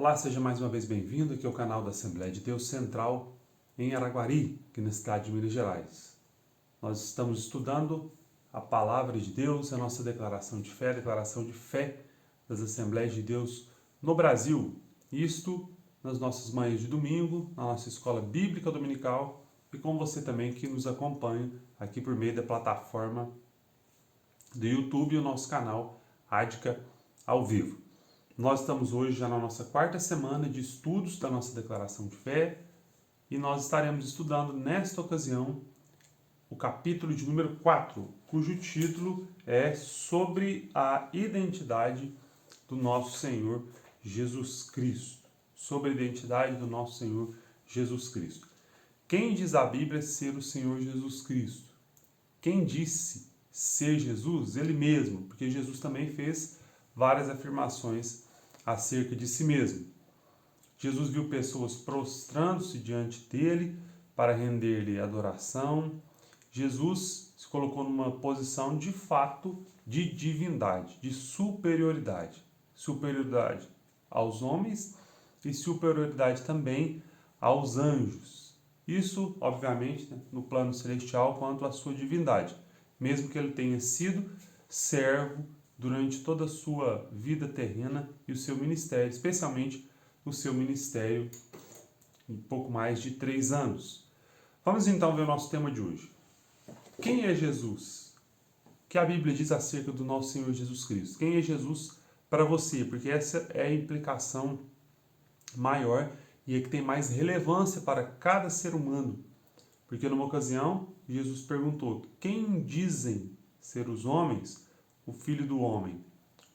Olá, seja mais uma vez bem-vindo aqui ao canal da Assembleia de Deus Central em Araguari, aqui na cidade de Minas Gerais. Nós estamos estudando a Palavra de Deus, a nossa declaração de fé, a declaração de fé das Assembleias de Deus no Brasil. Isto nas nossas manhãs de domingo, na nossa escola bíblica dominical e com você também que nos acompanha aqui por meio da plataforma do YouTube e o nosso canal Rádica ao Vivo. Nós estamos hoje já na nossa quarta semana de estudos da nossa declaração de fé e nós estaremos estudando nesta ocasião o capítulo de número 4, cujo título é sobre a identidade do nosso Senhor Jesus Cristo. Sobre a identidade do nosso Senhor Jesus Cristo. Quem diz a Bíblia ser o Senhor Jesus Cristo? Quem disse ser Jesus? Ele mesmo, porque Jesus também fez várias afirmações acerca de si mesmo. Jesus viu pessoas prostrando-se diante dele para render-lhe adoração. Jesus se colocou numa posição de fato de divindade, de superioridade. Superioridade aos homens e superioridade também aos anjos. Isso, obviamente, no plano celestial quanto à sua divindade. Mesmo que ele tenha sido servo durante toda a sua vida terrena e o seu ministério, especialmente o seu ministério em pouco mais de 3 anos. Vamos então ver o nosso tema de hoje. Quem é Jesus? O que a Bíblia diz acerca do nosso Senhor Jesus Cristo? Quem é Jesus para você? Porque essa é a implicação maior e é que tem mais relevância para cada ser humano. Porque numa ocasião, Jesus perguntou, quem dizem ser os homens o Filho do Homem?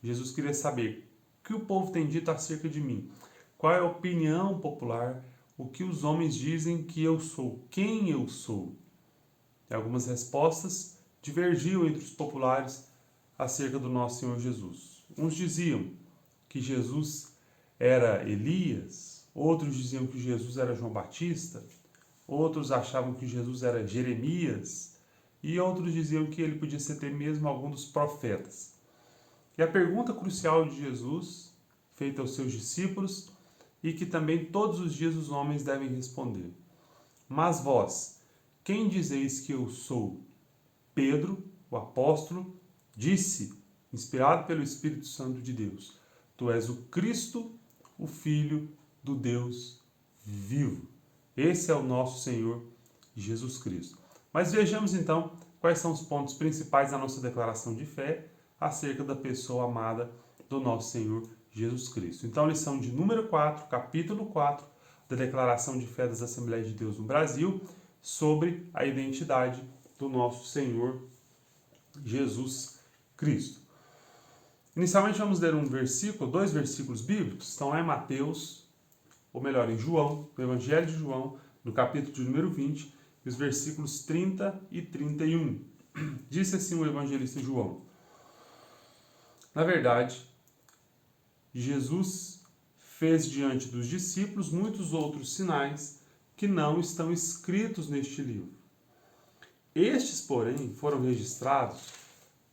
Jesus queria saber o que o povo tem dito acerca de mim. Qual é a opinião popular? O que os homens dizem que eu sou? Quem eu sou? E algumas respostas divergiam entre os populares acerca do nosso Senhor Jesus. Uns diziam que Jesus era Elias, outros diziam que Jesus era João Batista, outros achavam que Jesus era Jeremias e outros diziam que ele podia ser até mesmo algum dos profetas. E a pergunta crucial de Jesus, feita aos seus discípulos, e que também todos os dias os homens devem responder. Mas vós, quem dizeis que eu sou? Pedro, o apóstolo, disse, inspirado pelo Espírito Santo de Deus, tu és o Cristo, o Filho do Deus vivo. Esse é o nosso Senhor Jesus Cristo. Mas vejamos então quais são os pontos principais da nossa declaração de fé acerca da pessoa amada do nosso Senhor Jesus Cristo. Então, lição de número 4, capítulo 4, da Declaração de Fé das Assembleias de Deus no Brasil, sobre a identidade do nosso Senhor Jesus Cristo. Inicialmente vamos ler dois versículos bíblicos, estão lá em Mateus, ou melhor, em João, no Evangelho de João, no capítulo de número 20, os versículos 30 e 31. Disse assim o evangelista João: na verdade, Jesus fez diante dos discípulos muitos outros sinais que não estão escritos neste livro. Estes, porém, foram registrados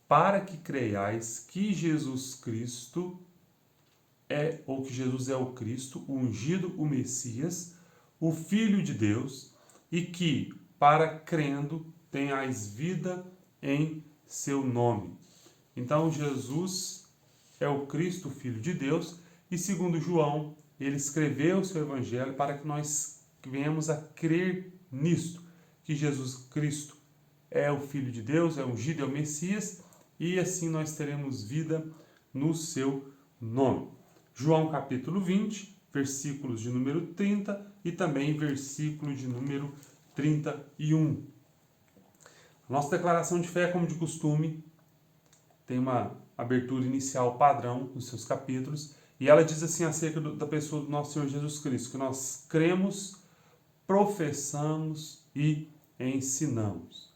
para que creiais que Jesus Cristo ou que Jesus é o Cristo, o ungido, o Messias, o Filho de Deus, e que, para crendo, tenhais vida em seu nome. Então, Jesus é o Cristo, o Filho de Deus, e segundo João, ele escreveu o seu evangelho para que nós venhamos a crer nisto, que Jesus Cristo é o Filho de Deus, é o ungido, é o Messias, e assim nós teremos vida no seu nome. João capítulo 20, versículos de número 30 e também versículo de número 31. Nossa declaração de fé, como de costume, tem uma abertura inicial padrão nos seus capítulos, e ela diz assim acerca da pessoa do nosso Senhor Jesus Cristo, que nós cremos, professamos e ensinamos.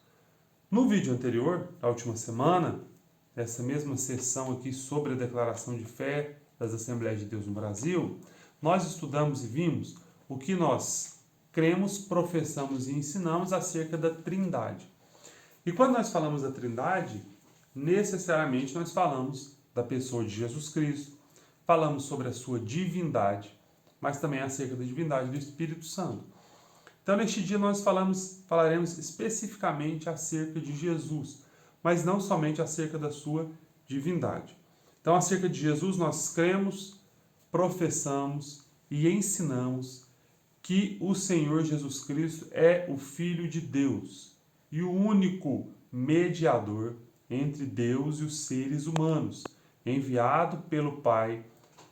No vídeo anterior, da última semana, essa mesma sessão aqui sobre a declaração de fé das Assembleias de Deus no Brasil, nós estudamos e vimos o que nós cremos, professamos e ensinamos acerca da Trindade. E quando nós falamos da Trindade, necessariamente nós falamos da pessoa de Jesus Cristo, falamos sobre a sua divindade, mas também acerca da divindade do Espírito Santo. Então, neste dia nós falaremos especificamente acerca de Jesus, mas não somente acerca da sua divindade. Então, acerca de Jesus, nós cremos, professamos e ensinamos que o Senhor Jesus Cristo é o Filho de Deus e o único mediador entre Deus e os seres humanos, enviado pelo Pai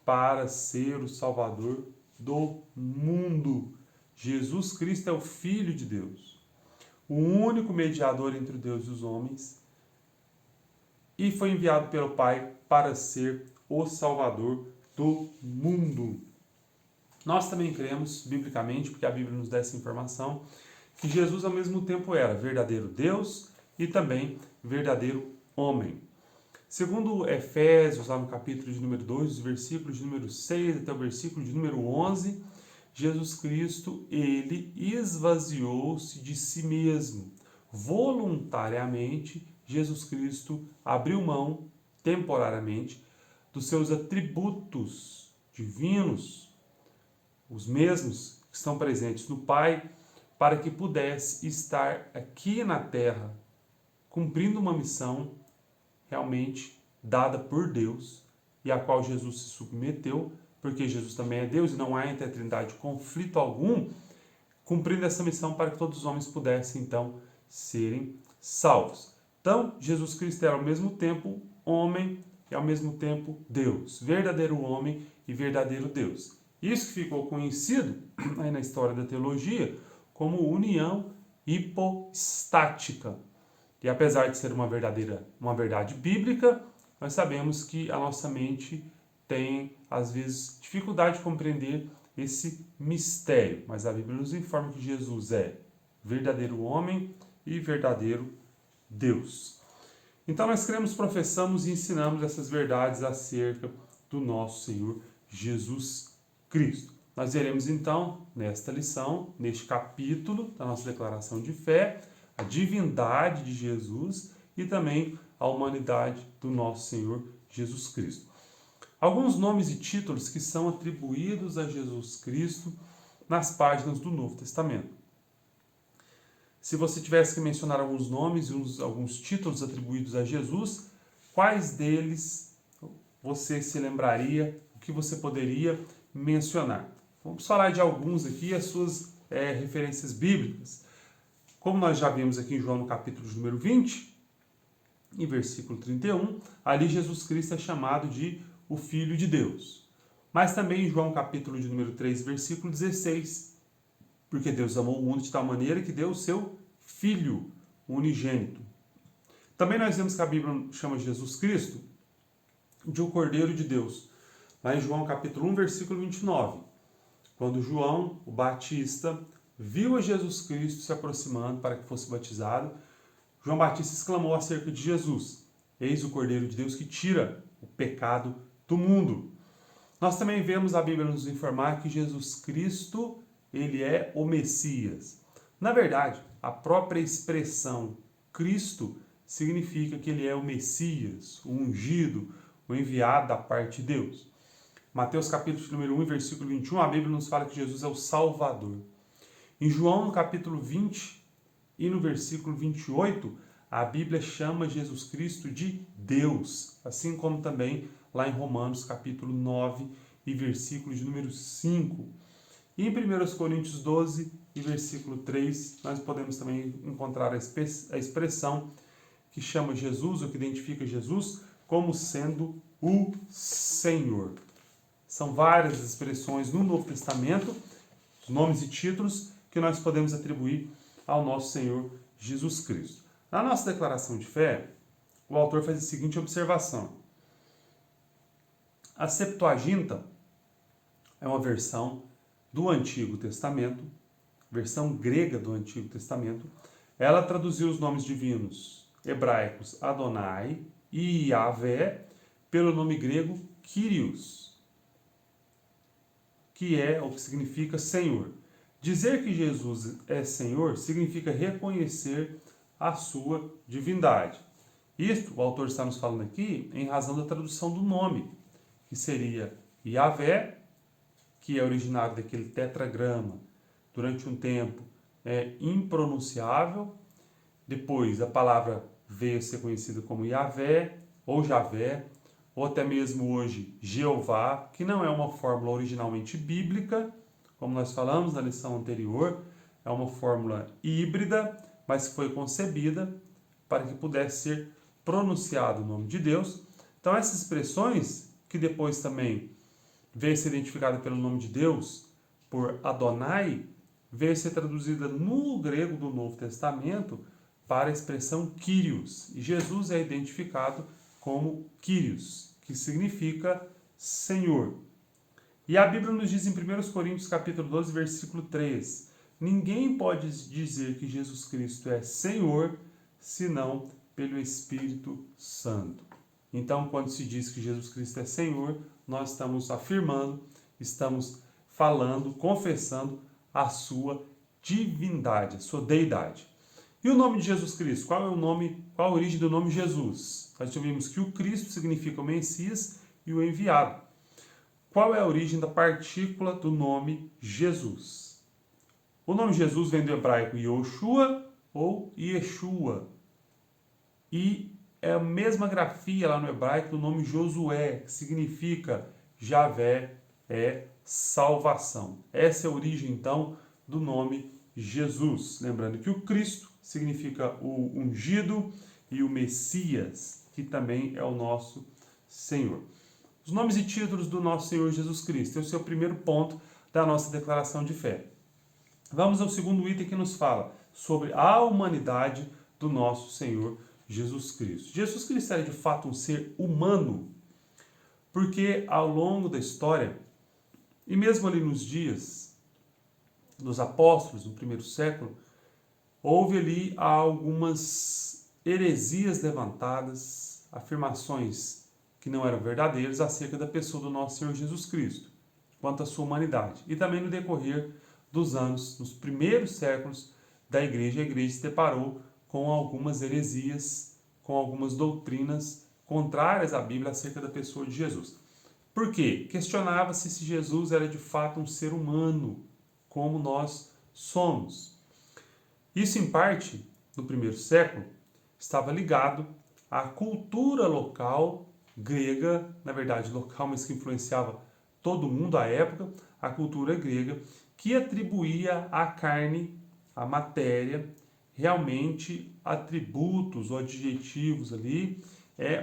para ser o Salvador do mundo. Jesus Cristo é o Filho de Deus, o único mediador entre Deus e os homens, e foi enviado pelo Pai para ser o Salvador do mundo. Nós também cremos, biblicamente, porque a Bíblia nos dá essa informação, que Jesus ao mesmo tempo era verdadeiro Deus e também verdadeiro homem. Segundo Efésios, lá no capítulo de número 2, os versículos de número 6 até o versículo de número 11, Jesus Cristo, ele esvaziou-se de si mesmo. Voluntariamente, Jesus Cristo abriu mão, temporariamente, dos seus atributos divinos, os mesmos que estão presentes no Pai, para que pudesse estar aqui na Terra, cumprindo uma missão realmente dada por Deus, e a qual Jesus se submeteu, porque Jesus também é Deus e não há entre a Trindade conflito algum, cumprindo essa missão para que todos os homens pudessem então serem salvos. Então, Jesus Cristo era ao mesmo tempo homem e ao mesmo tempo Deus, verdadeiro homem e verdadeiro Deus. Isso que ficou conhecido aí na história da teologia como união hipostática. E apesar de ser uma verdade bíblica, nós sabemos que a nossa mente tem, às vezes, dificuldade de compreender esse mistério. Mas a Bíblia nos informa que Jesus é verdadeiro homem e verdadeiro Deus. Então nós cremos, professamos e ensinamos essas verdades acerca do nosso Senhor Jesus Cristo. Nós veremos então, nesta lição, neste capítulo da nossa declaração de fé, a divindade de Jesus e também a humanidade do nosso Senhor Jesus Cristo. Alguns nomes e títulos que são atribuídos a Jesus Cristo nas páginas do Novo Testamento. Se você tivesse que mencionar alguns nomes e alguns títulos atribuídos a Jesus, quais deles você se lembraria, o que você poderia mencionar? Vamos falar de alguns aqui, as suas referências bíblicas. Como nós já vimos aqui em João no capítulo de número 20, em versículo 31, ali Jesus Cristo é chamado de o Filho de Deus. Mas também em João capítulo de número 3, versículo 16, porque Deus amou o mundo de tal maneira que deu o seu Filho unigênito. Também nós vemos que a Bíblia chama Jesus Cristo de o Cordeiro de Deus. Lá em João capítulo 1, versículo 29, quando João, o Batista, viu a Jesus Cristo se aproximando para que fosse batizado, João Batista exclamou acerca de Jesus: eis o Cordeiro de Deus que tira o pecado do mundo. Nós também vemos a Bíblia nos informar que Jesus Cristo, ele é o Messias. Na verdade, a própria expressão Cristo significa que ele é o Messias, o ungido, o enviado da parte de Deus. Mateus capítulo número 1, versículo 21, a Bíblia nos fala que Jesus é o Salvador. Em João, no capítulo 20 e no versículo 28, a Bíblia chama Jesus Cristo de Deus, assim como também lá em Romanos, capítulo 9 e versículo de número 5. E em 1 Coríntios 12 e versículo 3, nós podemos também encontrar a expressão que chama Jesus, ou que identifica Jesus, como sendo o Senhor. São várias expressões no Novo Testamento, os nomes e títulos que nós podemos atribuir ao nosso Senhor Jesus Cristo. Na nossa declaração de fé, o autor faz a seguinte observação. A Septuaginta é uma versão do Antigo Testamento, versão grega do Antigo Testamento. Ela traduziu os nomes divinos hebraicos Adonai e Yahvé pelo nome grego Kyrios, que é o que significa Senhor. Dizer que Jesus é Senhor significa reconhecer a sua divindade. Isto, o autor está nos falando aqui, em razão da tradução do nome, que seria Yahvé, que é originário daquele tetragrama, durante um tempo é impronunciável. Depois a palavra veio a ser conhecida como Yahvé, ou Javé, ou até mesmo hoje Jeová, que não é uma fórmula originalmente bíblica, como nós falamos na lição anterior, é uma fórmula híbrida, mas foi concebida para que pudesse ser pronunciado o nome de Deus. Então essas expressões, que depois também veio a ser identificada pelo nome de Deus, por Adonai, veio a ser traduzida no grego do Novo Testamento para a expressão Kyrios. E Jesus é identificado como Kyrios, que significa Senhor. E a Bíblia nos diz em 1 Coríntios capítulo 12, versículo 3, ninguém pode dizer que Jesus Cristo é Senhor, senão pelo Espírito Santo. Então, quando se diz que Jesus Cristo é Senhor, nós estamos afirmando, estamos falando, confessando a sua divindade, a sua deidade. E o nome de Jesus Cristo? Qual é o nome, qual a origem do nome Jesus? Nós já vimos que o Cristo significa o Messias e o enviado. Qual é a origem da partícula do nome Jesus? O nome Jesus vem do hebraico Yoshua ou Yeshua. E é a mesma grafia lá no hebraico do nome Josué, que significa Javé é salvação. Essa é a origem, então, do nome Jesus. Lembrando que o Cristo significa o ungido e o Messias, que também é o nosso Senhor. Os nomes e títulos do nosso Senhor Jesus Cristo. Esse é o primeiro ponto da nossa declaração de fé. Vamos ao segundo item que nos fala sobre a humanidade do nosso Senhor Jesus Cristo. Jesus Cristo era de fato um ser humano, porque ao longo da história, e mesmo ali nos dias dos apóstolos, no primeiro século, houve ali algumas heresias levantadas, afirmações que não eram verdadeiras acerca da pessoa do nosso Senhor Jesus Cristo, quanto à sua humanidade. E também no decorrer dos anos, nos primeiros séculos da igreja, a igreja se deparou com algumas heresias, com algumas doutrinas contrárias à Bíblia acerca da pessoa de Jesus. Por quê? Questionava-se se Jesus era de fato um ser humano, como nós somos. Isso, em parte, no primeiro século, estava ligado à cultura local grega, na verdade local, mas que influenciava todo mundo à época, a cultura grega, que atribuía à carne, à matéria, realmente atributos ou adjetivos ali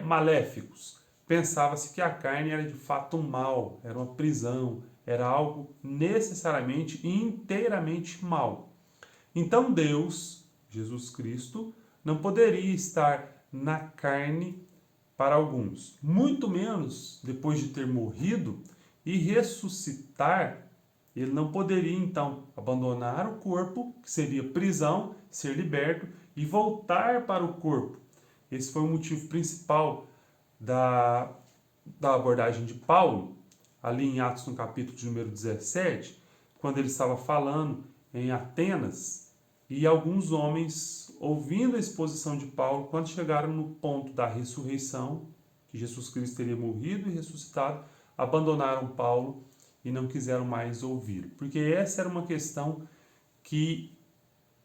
maléficos. Pensava-se que a carne era de fato um mal, era uma prisão, era algo necessariamente e inteiramente mal. Então Deus, Jesus Cristo, não poderia estar na carne para alguns, muito menos depois de ter morrido e ressuscitar. Ele não poderia, então, abandonar o corpo, que seria prisão, ser liberto, e voltar para o corpo. Esse foi o motivo principal da abordagem de Paulo, ali em Atos, no capítulo de número 17, quando ele estava falando em Atenas, e alguns homens, ouvindo a exposição de Paulo, quando chegaram no ponto da ressurreição, que Jesus Cristo teria morrido e ressuscitado, abandonaram Paulo e não quiseram mais ouvir. Porque essa era uma questão que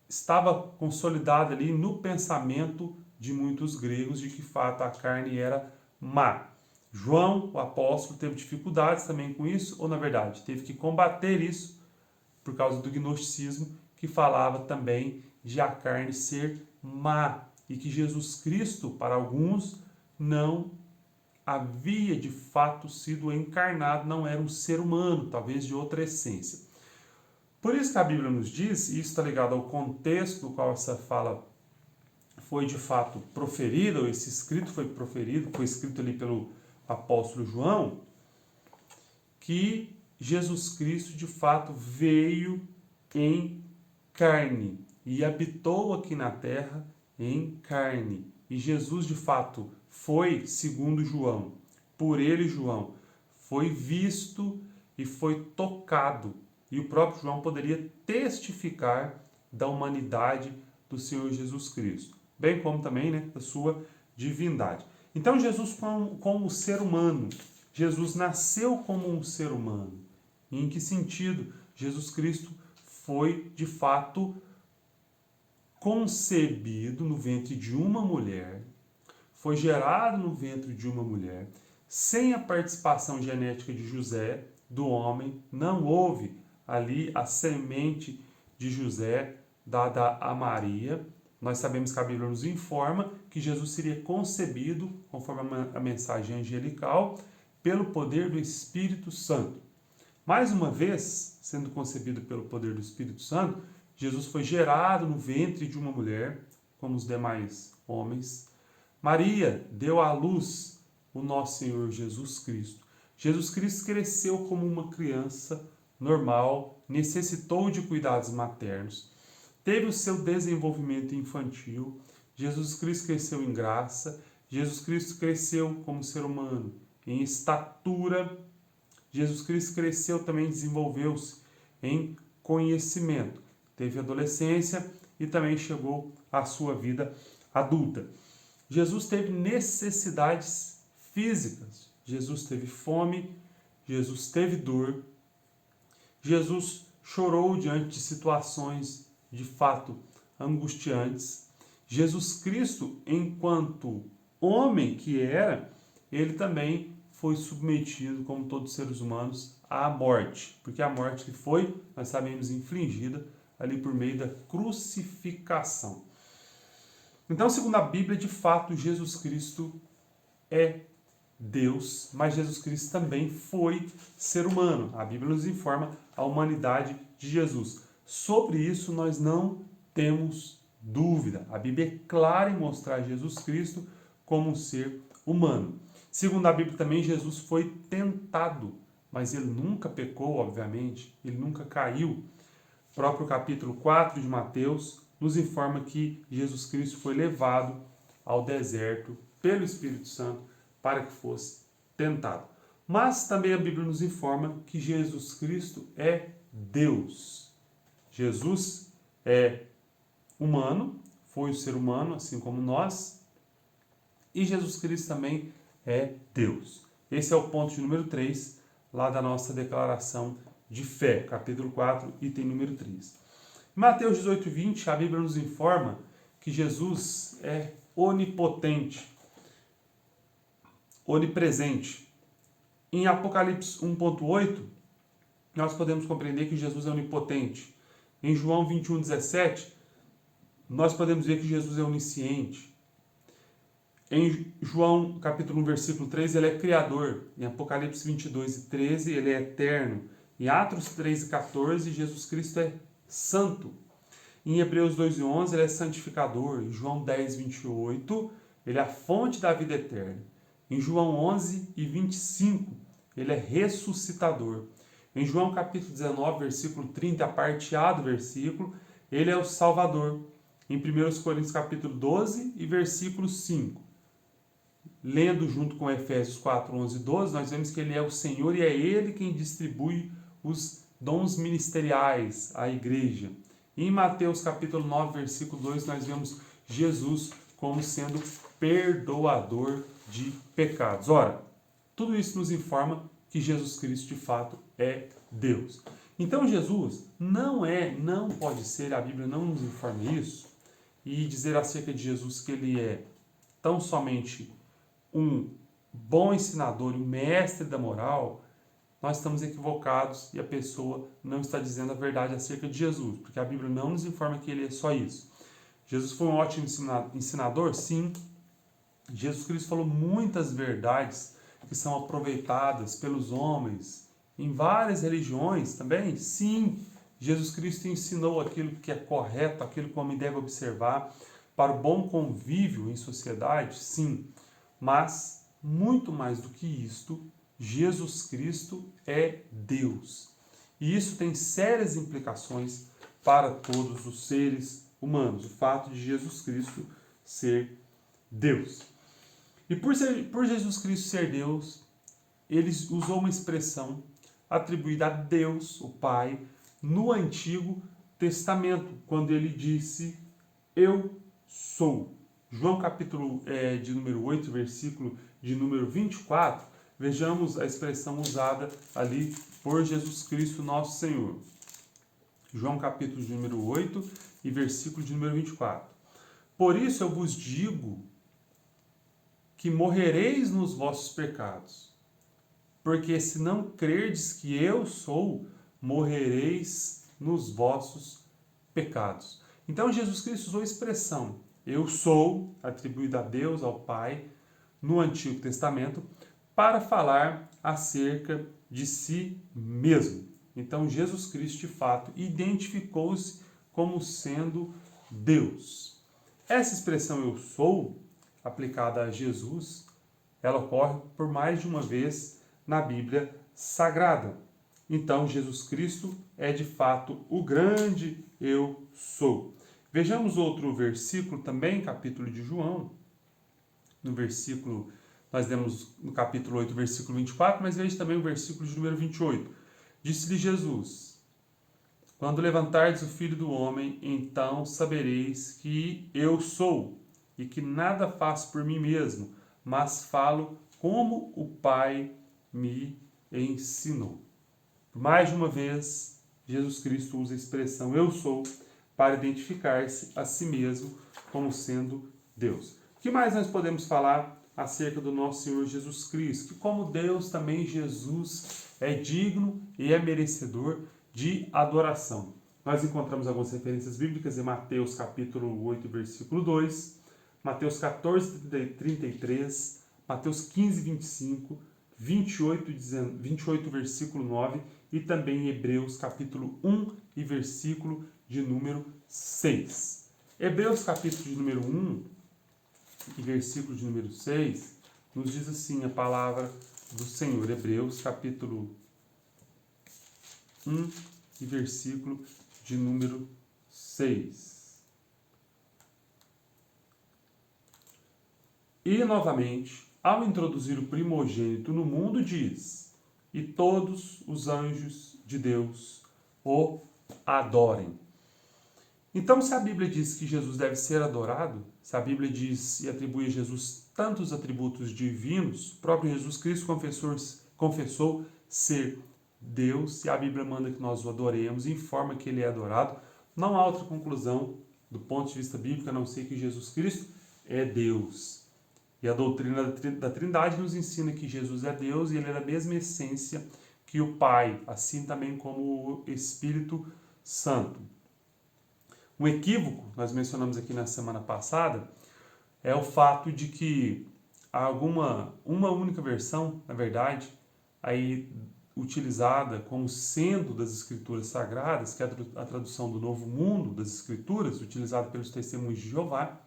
estava consolidada ali no pensamento de muitos gregos, de que, de fato, a carne era má. João, o apóstolo, teve dificuldades também com isso, ou, na verdade, teve que combater isso por causa do gnosticismo, que falava também de a carne ser má, e que Jesus Cristo, para alguns, não havia de fato sido encarnado, não era um ser humano, talvez de outra essência. Por isso que a Bíblia nos diz, e isso está ligado ao contexto no qual essa fala foi de fato proferida, ou esse escrito foi proferido, foi escrito ali pelo apóstolo João, que Jesus Cristo de fato veio em carne e habitou aqui na terra em carne. E Jesus de fato foi, segundo João, por ele João, foi visto e foi tocado. E o próprio João poderia testificar da humanidade do Senhor Jesus Cristo, bem como também, da sua divindade. Então Jesus como ser humano, Jesus nasceu como um ser humano. E em que sentido? Jesus Cristo foi, de fato, concebido no ventre de uma mulher, foi gerado no ventre de uma mulher, sem a participação genética de José, do homem, não houve ali a semente de José dada a Maria. Nós sabemos que a Bíblia nos informa que Jesus seria concebido, conforme a mensagem angelical, pelo poder do Espírito Santo. Mais uma vez, sendo concebido pelo poder do Espírito Santo, Jesus foi gerado no ventre de uma mulher, como os demais homens. Maria deu à luz o nosso Senhor Jesus Cristo. Jesus Cristo cresceu como uma criança normal, necessitou de cuidados maternos, teve o seu desenvolvimento infantil. Jesus Cristo cresceu em graça, Jesus Cristo cresceu como ser humano em estatura. Jesus Cristo cresceu também, desenvolveu-se em conhecimento. Teve adolescência e também chegou à sua vida adulta. Jesus teve necessidades físicas. Jesus teve fome, Jesus teve dor. Jesus chorou diante de situações de fato angustiantes. Jesus Cristo, enquanto homem que era, ele também foi submetido, como todos os seres humanos, à morte. Porque a morte que foi, nós sabemos, infligida ali por meio da crucificação. Então, segundo a Bíblia, de fato, Jesus Cristo é Deus, mas Jesus Cristo também foi ser humano. A Bíblia nos informa a humanidade de Jesus. Sobre isso, nós não temos dúvida. A Bíblia é clara em mostrar Jesus Cristo como um ser humano. Segundo a Bíblia também, Jesus foi tentado, mas ele nunca pecou, obviamente, ele nunca caiu. O próprio capítulo 4 de Mateus nos informa que Jesus Cristo foi levado ao deserto pelo Espírito Santo para que fosse tentado. Mas também a Bíblia nos informa que Jesus Cristo é Deus. Jesus é humano, foi o ser humano, assim como nós, e Jesus Cristo também é Deus. Esse é o ponto de número 3, lá da nossa declaração de fé, capítulo 4, item número 3. Em Mateus 18, 20, a Bíblia nos informa que Jesus é onipotente, onipresente. Em Apocalipse 1.8, nós podemos compreender que Jesus é onipotente. Em João 21, 17, nós podemos ver que Jesus é onisciente. Em João capítulo 1, versículo 3, ele é criador. Em Apocalipse 22 e 13, ele é eterno. Em Atos 3 e 14, Jesus Cristo é santo. Em Hebreus 2 e 11, ele é santificador. Em João 10, 28, ele é a fonte da vida eterna. Em João 11 e 25, ele é ressuscitador. Em João capítulo 19, versículo 30, a parte A do versículo, ele é o Salvador. Em 1 Coríntios capítulo 12 e versículo 5. Lendo junto com Efésios 4, 11 e 12, nós vemos que ele é o Senhor e é ele quem distribui os dons ministeriais à igreja. E em Mateus capítulo 9, versículo 2, nós vemos Jesus como sendo perdoador de pecados. Ora, tudo isso nos informa que Jesus Cristo de fato é Deus. Então Jesus não pode ser, a Bíblia não nos informa isso, e dizer acerca de Jesus que ele é tão somente um bom ensinador, um mestre da moral, nós estamos equivocados e a pessoa não está dizendo a verdade acerca de Jesus, porque a Bíblia não nos informa que ele é só isso. Jesus foi um ótimo ensinador? Sim. Jesus Cristo falou muitas verdades que são aproveitadas pelos homens em várias religiões também? Sim. Jesus Cristo ensinou aquilo que é correto, aquilo que o homem deve observar para o bom convívio em sociedade? Sim. Mas, muito mais do que isto, Jesus Cristo é Deus. E isso tem sérias implicações para todos os seres humanos, o fato de Jesus Cristo ser Deus. E por Jesus Cristo ser Deus, ele usou uma expressão atribuída a Deus, o Pai, no Antigo Testamento, quando ele disse, eu sou. João capítulo de número 8, versículo de número 24, vejamos a expressão usada ali por Jesus Cristo nosso Senhor. João capítulo de número 8 e versículo de número 24. Por isso eu vos digo que morrereis nos vossos pecados, porque se não crerdes que eu sou, morrereis nos vossos pecados. Então Jesus Cristo usou a expressão eu sou, atribuída a Deus, ao Pai, no Antigo Testamento, para falar acerca de si mesmo. Então Jesus Cristo, de fato, identificou-se como sendo Deus. Essa expressão eu sou, aplicada a Jesus, ela ocorre por mais de uma vez na Bíblia Sagrada. Então Jesus Cristo é de fato o grande eu sou. Vejamos outro versículo também, capítulo de João, no versículo, nós lemos no capítulo 8, versículo 24, mas veja também o versículo de número 28. Disse-lhe Jesus: quando levantardes o Filho do Homem, então sabereis que eu sou, e que nada faço por mim mesmo, mas falo como o Pai me ensinou. Mais de uma vez, Jesus Cristo usa a expressão eu sou para identificar-se a si mesmo como sendo Deus. O que mais nós podemos falar acerca do nosso Senhor Jesus Cristo? Que como Deus, também Jesus é digno e é merecedor de adoração. Nós encontramos algumas referências bíblicas em Mateus capítulo 8, versículo 2, Mateus 14, 33, Mateus 15, 25, 28, versículo 9 e também em Hebreus capítulo 1 e versículo de número 6. Hebreus capítulo de número 1 e versículo de número 6 nos diz assim a palavra do Senhor. Hebreus capítulo 1 e versículo de número 6. E novamente, ao introduzir o primogênito no mundo, diz: e todos os anjos de Deus o adorem. Então, se a Bíblia diz que Jesus deve ser adorado, se a Bíblia diz e atribui a Jesus tantos atributos divinos, o próprio Jesus Cristo confessou ser Deus, e a Bíblia manda que nós o adoremos e informa que ele é adorado, não há outra conclusão do ponto de vista bíblico a não ser que Jesus Cristo é Deus. E a doutrina da Trindade nos ensina que Jesus é Deus e ele é da mesma essência que o Pai, assim também como o Espírito Santo. Um equívoco, nós mencionamos aqui na semana passada, é o fato de que há uma única versão, na verdade, aí utilizada como sendo das Escrituras Sagradas, que é a tradução do Novo Mundo das Escrituras, utilizada pelos Testemunhos de Jeová,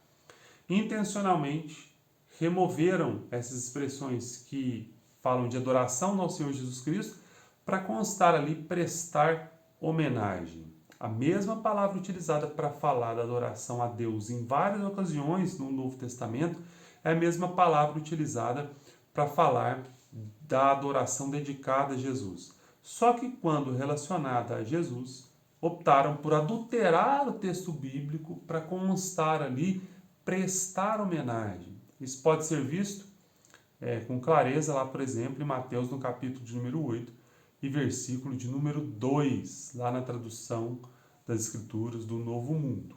intencionalmente removeram essas expressões que falam de adoração ao Senhor Jesus Cristo para constar ali prestar homenagem. A mesma palavra utilizada para falar da adoração a Deus em várias ocasiões no Novo Testamento é a mesma palavra utilizada para falar da adoração dedicada a Jesus. Só que quando relacionada a Jesus, optaram por adulterar o texto bíblico para constar ali prestar homenagem. Isso pode ser visto com clareza lá, por exemplo, em Mateus no capítulo de número 8 e versículo de número 2, lá na tradução das Escrituras do Novo Mundo,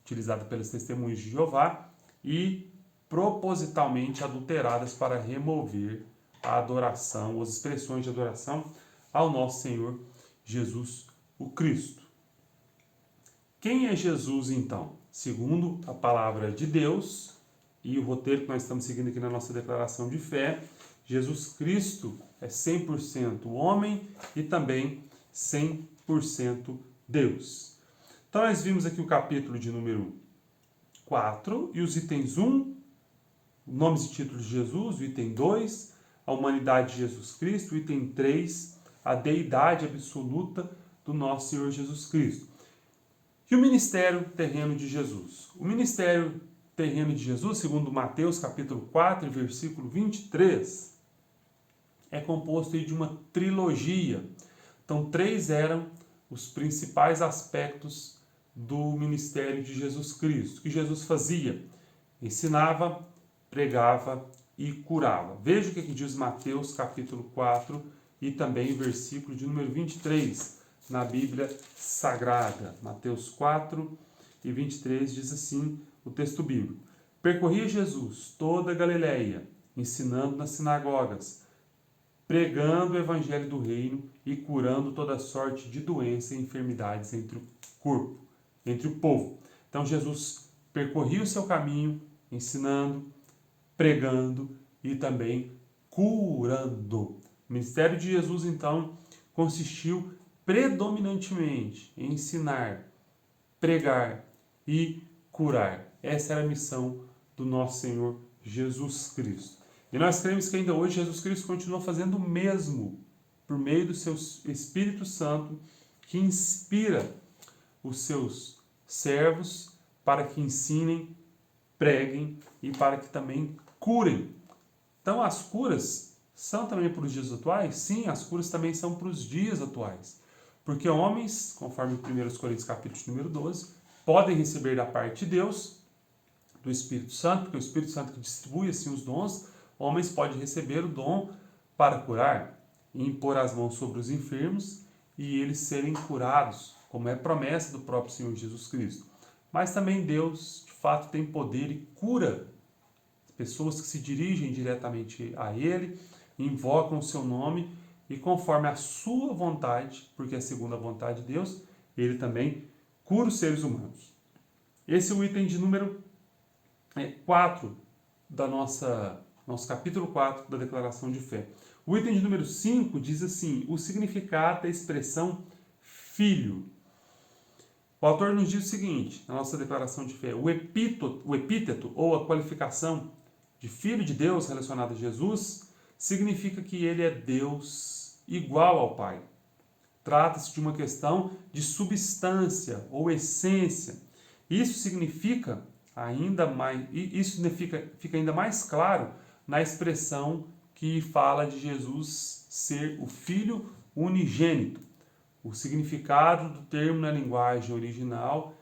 utilizada pelas Testemunhas de Jeová e propositalmente adulteradas para remover a adoração, as expressões de adoração ao nosso Senhor Jesus o Cristo. Quem é Jesus então? Segundo a palavra de Deus e o roteiro que nós estamos seguindo aqui na nossa declaração de fé, Jesus Cristo é 100% homem e também 100% Deus. Então nós vimos aqui o capítulo de número 4 e os itens 1, nomes e títulos de Jesus, o item 2, a humanidade de Jesus Cristo, o item 3, a deidade absoluta do nosso Senhor Jesus Cristo. E o ministério terreno de Jesus. O ministério terreno de Jesus, segundo Mateus capítulo 4, versículo 23, é composto de uma trilogia. Então, 3 eram os principais aspectos do ministério de Jesus Cristo. O que Jesus fazia? Ensinava, pregava e curava. Veja o que diz Mateus capítulo 4, e também o versículo de número 23 na Bíblia Sagrada. Mateus 4 e 23 diz assim o texto bíblico: Percorria Jesus toda a Galileia, ensinando nas sinagogas, pregando o evangelho do reino e curando toda sorte de doença e enfermidades entre o corpo, entre o povo. Então Jesus percorria o seu caminho, ensinando, pregando e também curando. O ministério de Jesus, então, consistiu predominantemente em ensinar, pregar e curar. Essa era a missão do nosso Senhor Jesus Cristo. E nós cremos que ainda hoje Jesus Cristo continua fazendo o mesmo por meio do seu Espírito Santo, que inspira os seus servos para que ensinem, preguem e para que também curem. Então as curas são também para os dias atuais? Sim, as curas também são para os dias atuais. Porque homens, conforme 1 Coríntios capítulo número 12, podem receber da parte de Deus, do Espírito Santo, porque é o Espírito Santo que distribui assim os dons, homens podem receber o dom para curar e impor as mãos sobre os enfermos e eles serem curados, como é promessa do próprio Senhor Jesus Cristo. Mas também Deus, de fato, tem poder e cura pessoas que se dirigem diretamente a Ele, invocam o seu nome e conforme a sua vontade, porque é segundo a vontade de Deus, Ele também cura os seres humanos. Esse é o item de número 4 da nosso capítulo 4 da declaração de fé. O item de número 5 diz assim: o significado da expressão filho. O autor nos diz o seguinte, na nossa declaração de fé: o epíteto ou a qualificação de filho de Deus relacionado a Jesus significa que ele é Deus igual ao Pai. Trata-se de uma questão de substância ou essência. Isso significa ainda mais, fica ainda mais claro na expressão que fala de Jesus ser o Filho unigênito. O significado do termo na linguagem original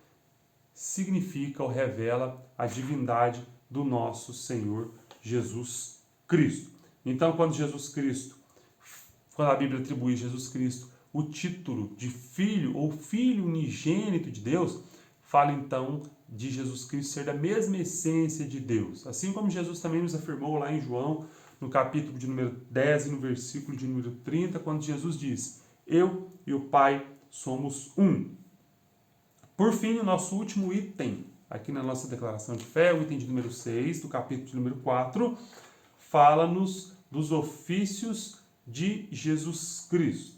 significa ou revela a divindade do nosso Senhor Jesus Cristo. Então, quando a Bíblia atribui a Jesus Cristo o título de Filho ou Filho unigênito de Deus, fala então de Jesus Cristo ser da mesma essência de Deus. Assim como Jesus também nos afirmou lá em João, no capítulo de número 10 e no versículo de número 30, quando Jesus diz: eu e o Pai somos um. Por fim, o nosso último item, aqui na nossa declaração de fé, o item de número 6, do capítulo de número 4, fala-nos dos ofícios de Jesus Cristo.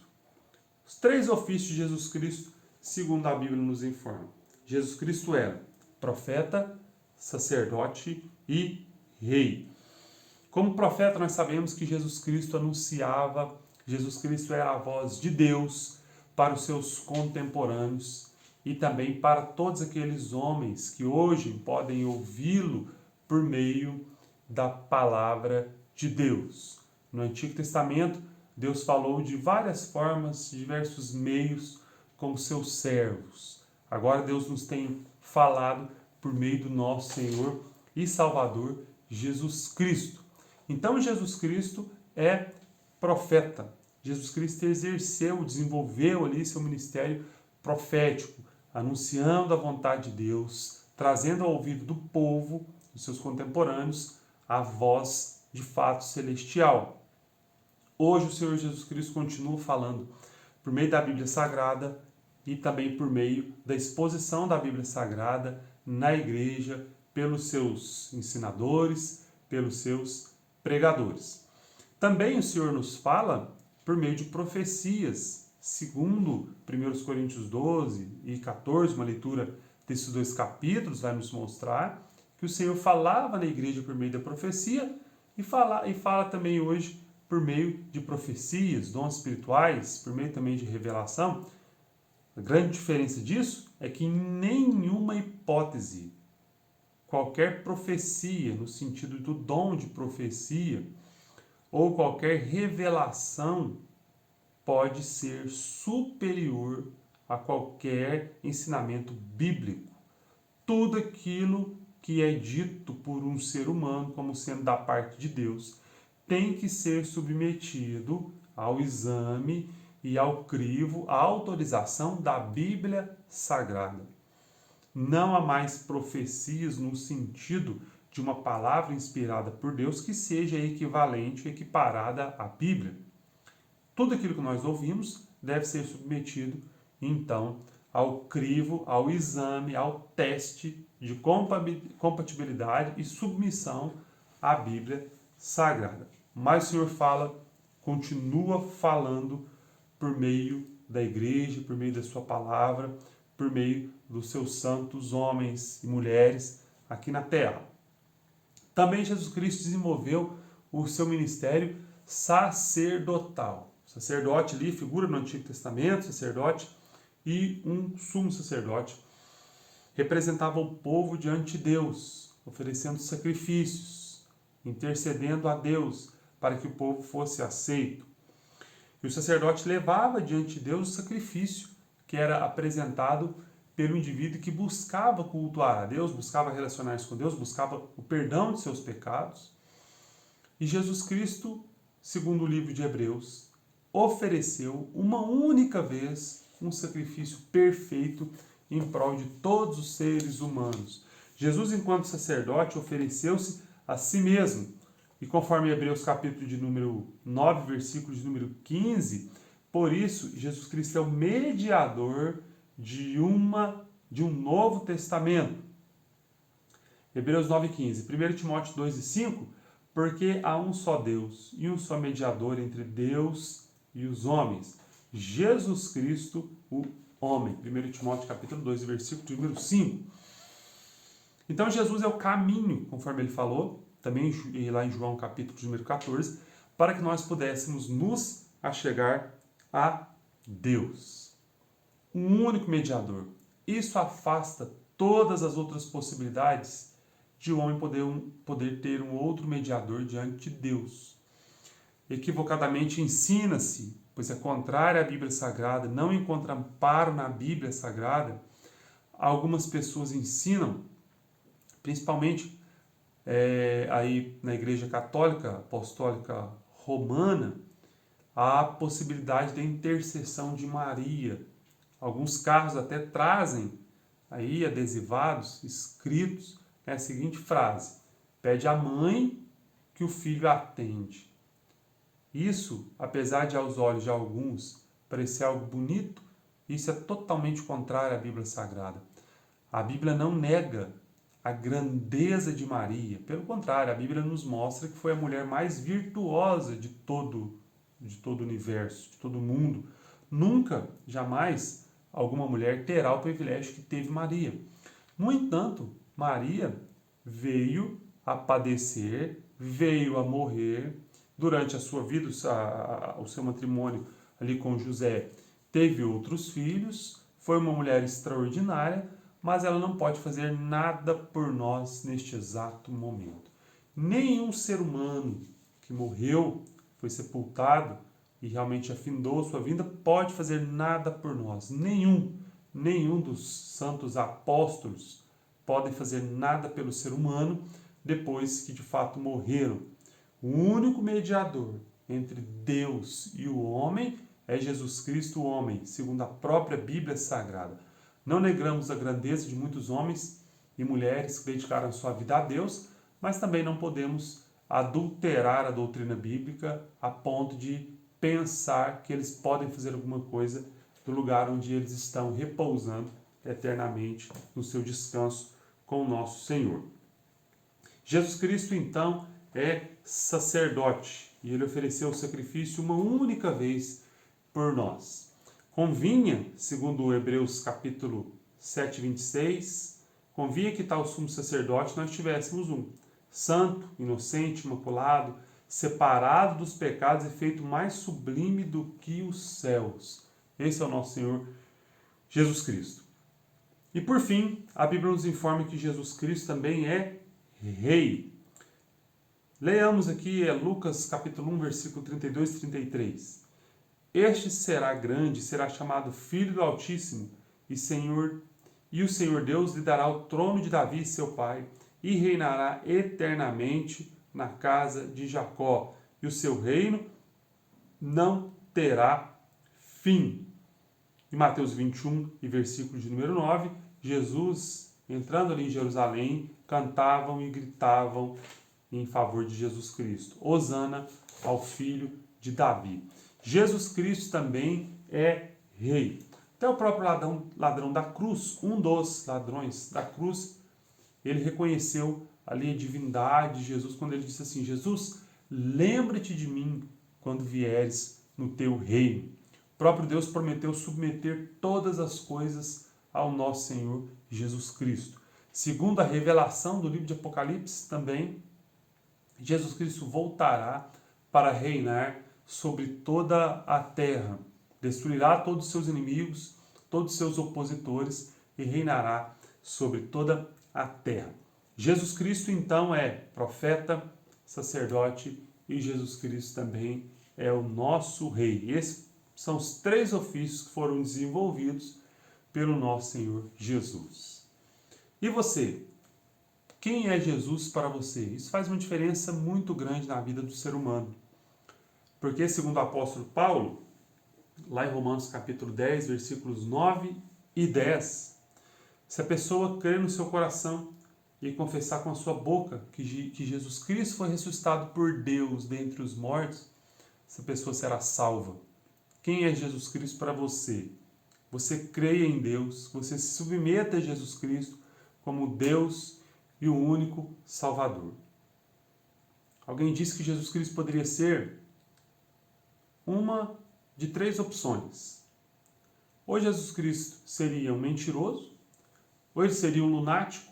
Os 3 ofícios de Jesus Cristo, segundo a Bíblia nos informa. Jesus Cristo era profeta, sacerdote e rei. Como profeta, nós sabemos que Jesus Cristo anunciava, Jesus Cristo era a voz de Deus para os seus contemporâneos e também para todos aqueles homens que hoje podem ouvi-lo por meio da palavra de Deus. No Antigo Testamento, Deus falou de várias formas, de diversos meios com seus servos. Agora Deus nos tem falado por meio do nosso Senhor e Salvador Jesus Cristo. Então Jesus Cristo é profeta. Jesus Cristo exerceu, desenvolveu ali seu ministério profético, anunciando a vontade de Deus, trazendo ao ouvido do povo, dos seus contemporâneos, a voz de fato celestial. Hoje o Senhor Jesus Cristo continua falando por meio da Bíblia Sagrada e também por meio da exposição da Bíblia Sagrada na igreja, pelos seus ensinadores, pelos seus pregadores. Também o Senhor nos fala por meio de profecias, segundo 1 Coríntios 12 e 14, uma leitura desses 2 capítulos vai nos mostrar que o Senhor falava na igreja por meio da profecia e fala também hoje por meio de profecias, dons espirituais, por meio também de revelação. A grande diferença disso é que em nenhuma hipótese, qualquer profecia, no sentido do dom de profecia, ou qualquer revelação, pode ser superior a qualquer ensinamento bíblico. Tudo aquilo que é dito por um ser humano como sendo da parte de Deus tem que ser submetido ao exame e ao crivo, à autorização da Bíblia Sagrada. Não há mais profecias no sentido de uma palavra inspirada por Deus que seja equivalente, equiparada à Bíblia. Tudo aquilo que nós ouvimos deve ser submetido, então, ao crivo, ao exame, ao teste de compatibilidade e submissão à Bíblia Sagrada. Mas o Senhor continua falando por meio da igreja, por meio da sua palavra, por meio dos seus santos homens e mulheres aqui na terra. Também Jesus Cristo desenvolveu o seu ministério sacerdotal. O sacerdote ali, figura no Antigo Testamento, sacerdote e um sumo sacerdote, representava o povo diante de Deus, oferecendo sacrifícios, intercedendo a Deus para que o povo fosse aceito. E o sacerdote levava diante de Deus o sacrifício que era apresentado pelo indivíduo que buscava cultuar a Deus, buscava relacionar-se com Deus, buscava o perdão de seus pecados. E Jesus Cristo, segundo o livro de Hebreus, ofereceu uma única vez um sacrifício perfeito em prol de todos os seres humanos. Jesus, enquanto sacerdote, ofereceu-se a si mesmo. E conforme Hebreus capítulo de número 9, versículo de número 15, por isso Jesus Cristo é o mediador de um novo testamento. Hebreus 9,15. 1 Timóteo 2,5, porque há um só Deus e um só mediador entre Deus e os homens, Jesus Cristo, o homem. 1 Timóteo capítulo 2, versículo de número 5. Então Jesus é o caminho, conforme ele falou, também lá em João capítulo de número 14, para que nós pudéssemos nos achegar a Deus. Um único mediador. Isso afasta todas as outras possibilidades de o homem poder ter um outro mediador diante de Deus. Equivocadamente ensina-se, pois é contrário à Bíblia Sagrada, não encontra amparo na Bíblia Sagrada. Algumas pessoas ensinam, principalmente aí na Igreja Católica Apostólica Romana, a possibilidade da intercessão de Maria. Alguns carros até trazem aí adesivados, escritos, a seguinte frase: pede à mãe que o filho atende. Isso, apesar de aos olhos de alguns parecer algo bonito, isso é totalmente contrário à Bíblia Sagrada. A Bíblia não nega a grandeza de Maria. Pelo contrário, a Bíblia nos mostra que foi a mulher mais virtuosa de todo o universo, de todo o mundo. Nunca, jamais, alguma mulher terá o privilégio que teve Maria. No entanto, Maria veio a padecer, veio a morrer. Durante a sua vida, o seu matrimônio ali com José, teve outros filhos, foi uma mulher extraordinária, mas ela não pode fazer nada por nós neste exato momento. Nenhum ser humano que morreu, foi sepultado e realmente afindou sua vida, pode fazer nada por nós. Nenhum dos santos apóstolos podem fazer nada pelo ser humano depois que de fato morreram. O único mediador entre Deus e o homem é Jesus Cristo, o homem, segundo a própria Bíblia Sagrada. Não negamos a grandeza de muitos homens e mulheres que dedicaram sua vida a Deus, mas também não podemos adulterar a doutrina bíblica a ponto de pensar que eles podem fazer alguma coisa do lugar onde eles estão repousando eternamente no seu descanso com o nosso Senhor. Jesus Cristo, então, é sacerdote e ele ofereceu o sacrifício uma única vez por nós. Convinha, segundo Hebreus capítulo 7, 26, convinha que tal sumo sacerdote nós tivéssemos um santo, inocente, imaculado, separado dos pecados e feito mais sublime do que os céus. Esse é o nosso Senhor Jesus Cristo. E por fim, a Bíblia nos informa que Jesus Cristo também é Rei. Leamos aqui Lucas capítulo 1, versículo 32 e 33. Este será grande, será chamado Filho do Altíssimo, e o Senhor Deus lhe dará o trono de Davi, seu pai, e reinará eternamente na casa de Jacó, e o seu reino não terá fim. Em Mateus 21 e versículo de número 9, Jesus, entrando ali em Jerusalém, cantavam e gritavam em favor de Jesus Cristo. Hosana ao filho de Davi. Jesus Cristo também é rei. Até o próprio ladrão da cruz, um dos ladrões da cruz, ele reconheceu ali a divindade de Jesus quando ele disse assim: Jesus, lembra-te de mim quando vieres no teu reino. O próprio Deus prometeu submeter todas as coisas ao nosso Senhor Jesus Cristo. Segundo a revelação do livro de Apocalipse, também, Jesus Cristo voltará para reinar sobre toda a terra. Destruirá todos os seus inimigos, todos os seus opositores e reinará sobre toda a terra. Jesus Cristo, então, é profeta, sacerdote e Jesus Cristo também é o nosso rei. Esses são os três ofícios que foram desenvolvidos pelo nosso Senhor Jesus. E você? Quem é Jesus para você? Isso faz uma diferença muito grande na vida do ser humano. Porque, segundo o apóstolo Paulo, lá em Romanos capítulo 10, versículos 9 e 10, se a pessoa crer no seu coração e confessar com a sua boca que Jesus Cristo foi ressuscitado por Deus dentre os mortos, essa pessoa será salva. Quem é Jesus Cristo para você? Você creia em Deus, você se submeta a Jesus Cristo como Deus e o único Salvador. Alguém disse que Jesus Cristo poderia ser uma de três opções. Ou Jesus Cristo seria um mentiroso, ou ele seria um lunático,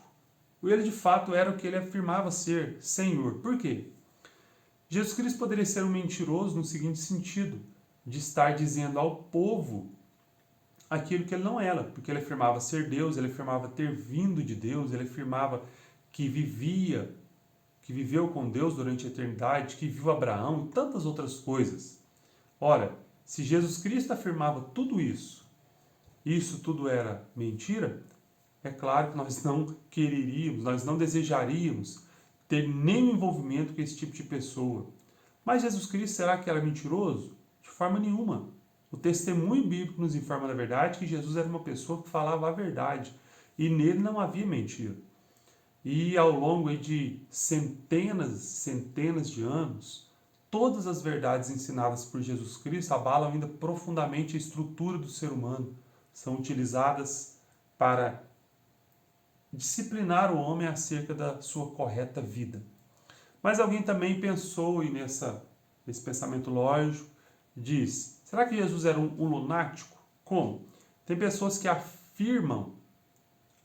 ou ele de fato era o que ele afirmava ser, Senhor. Por quê? Jesus Cristo poderia ser um mentiroso no seguinte sentido, de estar dizendo ao povo aquilo que ele não era, porque ele afirmava ser Deus, ele afirmava ter vindo de Deus, ele afirmava que viveu com Deus durante a eternidade, que viu Abraão e tantas outras coisas. Ora, se Jesus Cristo afirmava tudo isso, e isso tudo era mentira, é claro que nós não quereríamos, nós não desejaríamos ter nenhum envolvimento com esse tipo de pessoa. Mas Jesus Cristo, será que era mentiroso? De forma nenhuma. O testemunho bíblico nos informa da verdade que Jesus era uma pessoa que falava a verdade, e nele não havia mentira. E ao longo de centenas de anos, todas as verdades ensinadas por Jesus Cristo abalam ainda profundamente a estrutura do ser humano. São utilizadas para disciplinar o homem acerca da sua correta vida. Mas alguém também pensou, e nesse pensamento lógico, diz: será que Jesus era um lunático? Como? Tem pessoas que afirmam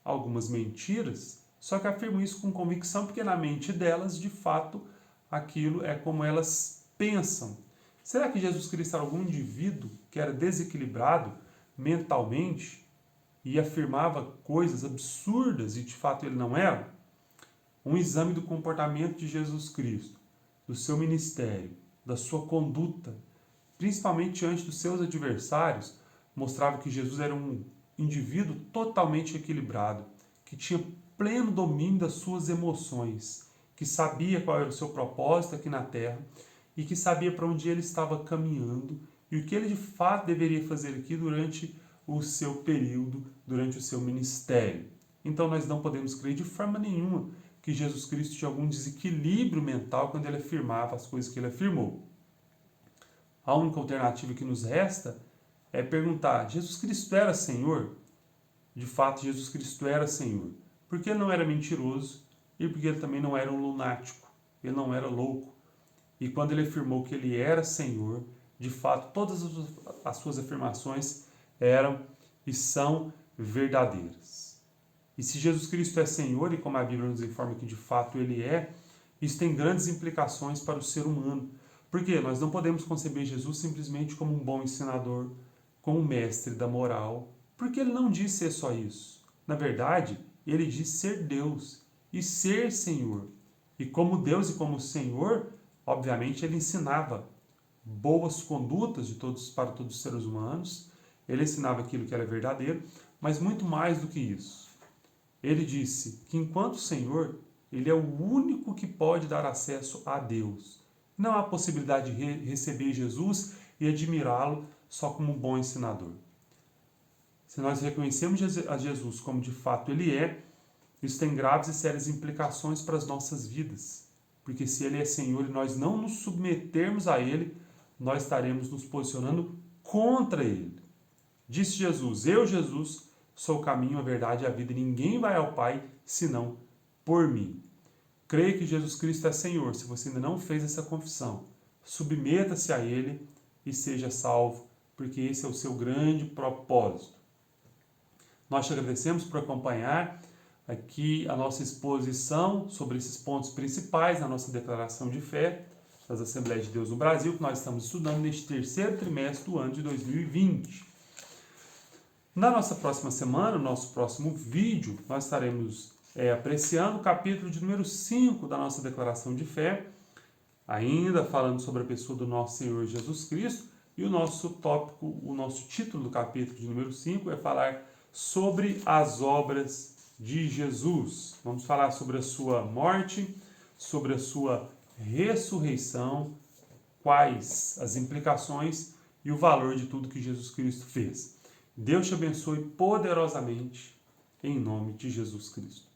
algumas mentiras, só que afirmam isso com convicção, porque na mente delas, de fato, aquilo é como elas pensam. Será que Jesus Cristo era algum indivíduo que era desequilibrado mentalmente e afirmava coisas absurdas e de fato ele não era? Um exame do comportamento de Jesus Cristo, do seu ministério, da sua conduta, principalmente diante dos seus adversários, mostrava que Jesus era um indivíduo totalmente equilibrado, que tinha pleno domínio das suas emoções, que sabia qual era o seu propósito aqui na Terra e que sabia para onde ele estava caminhando e o que ele de fato deveria fazer aqui durante o seu período, durante o seu ministério. Então nós não podemos crer de forma nenhuma que Jesus Cristo tinha algum desequilíbrio mental quando ele afirmava as coisas que ele afirmou. A única alternativa que nos resta é perguntar: Jesus Cristo era Senhor? De fato, Jesus Cristo era Senhor. Porque ele não era mentiroso e porque ele também não era um lunático, ele não era louco. E quando ele afirmou que ele era Senhor, de fato, todas as suas afirmações eram e são verdadeiras. E se Jesus Cristo é Senhor, e como a Bíblia nos informa que de fato ele é, isso tem grandes implicações para o ser humano. Porque nós não podemos conceber Jesus simplesmente como um bom ensinador, como um mestre da moral, porque ele não diz ser só isso. Na verdade, ele diz ser Deus e ser Senhor. E como Deus e como Senhor, obviamente ele ensinava boas condutas para todos os seres humanos, ele ensinava aquilo que era verdadeiro, mas muito mais do que isso. Ele disse que enquanto Senhor, ele é o único que pode dar acesso a Deus. Não há possibilidade de receber Jesus e admirá-lo só como um bom ensinador. Se nós reconhecemos a Jesus como de fato Ele é, isso tem graves e sérias implicações para as nossas vidas. Porque se Ele é Senhor e nós não nos submetermos a Ele, nós estaremos nos posicionando contra Ele. Disse Jesus: Eu, Jesus, sou o caminho, a verdade e a vida, e ninguém vai ao Pai senão por mim. Creia que Jesus Cristo é Senhor. Se você ainda não fez essa confissão, submeta-se a Ele e seja salvo, porque esse é o seu grande propósito. Nós te agradecemos por acompanhar aqui a nossa exposição sobre esses pontos principais na nossa declaração de fé das Assembleias de Deus no Brasil, que nós estamos estudando neste terceiro trimestre do ano de 2020. Na nossa próxima semana, no nosso próximo vídeo, nós estaremos apreciando o capítulo de número 5 da nossa declaração de fé, ainda falando sobre a pessoa do nosso Senhor Jesus Cristo, e o nosso tópico, o nosso título do capítulo de número 5 é falar sobre as obras de Jesus. Vamos falar sobre a sua morte, sobre a sua ressurreição, quais as implicações e o valor de tudo que Jesus Cristo fez. Deus te abençoe poderosamente, em nome de Jesus Cristo.